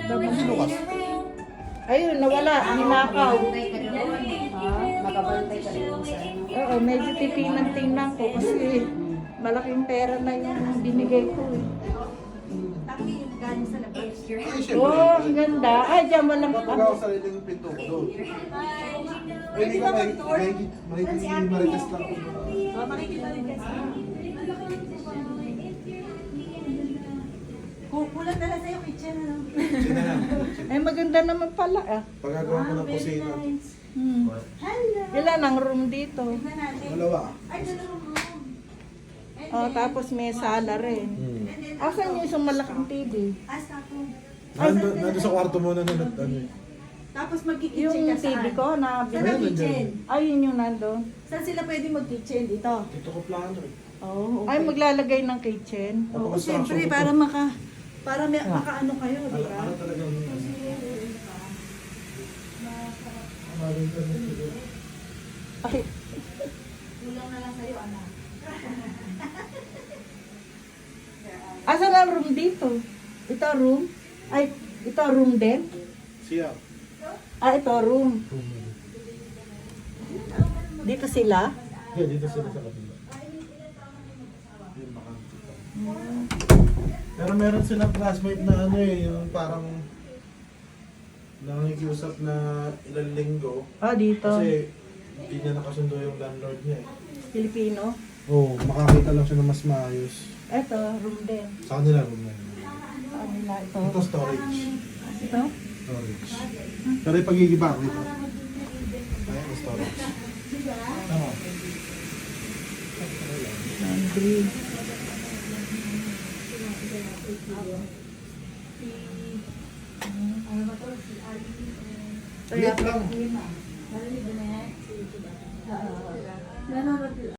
Lukas. Ayun, nawala. Ninakaw. Makabantay ka rin sa ano. Oo, medyo titingnan-tingnan ko kasi malaking pera na yung binigay ko eh. Galing sa labas. Ay, syempre. Oh, ang ganda. Ay, dyan walang Kapag ako sa sariling pinto ko doon. Ay, hindi ka marites lang ako. Makikita rin kasi. Kulang na lang sa'yo kitchen, ano? Sina lang. Ay, maganda naman pala ah. Pagkagawa ko ng kusina. Hello! Ilan ang room dito? Tignan natin. Dalawa. Ay, dalawang room. Oh, tapos may sala rin. Asan yung isang malaking TV? Hasta po. Nandun sa kwarto mo na ano eh. Tapos magkikitchen Yung ka TV saan? ko na Saan ang Ayun, kitchen? ay, yun yung nandun. Saan sila pwede mag-kitchen? Dito? Dito ko plano eh. Oh, Ay, maglalagay ng kitchen. Oo, Napaka-structure siyempre, ko para to. makaano kayo, di ba? Ano talagang Ay, Kulang na lang sa'yo, anak. asan ang room dito? Ito room? Ay, ito room din? siya. Ah, ito room. Dito sila? Yeah, dito sila sa kabila. Yun, bakante pa. Pero meron silang classmate na ano eh, yung parang nangikiusap na ilang linggo. Ah, dito. Kasi hindi niya nakasundo yung landlord niya eh. Filipino. Oo, makakita lang siya ng mas maayos. Ito, room din. Sa kanila room na yun. Saan nila ito? Ito storage. Ito? Storage. Pero yung pagigibak dito. Ayan, storage. Tama. Laundry. Lit lang.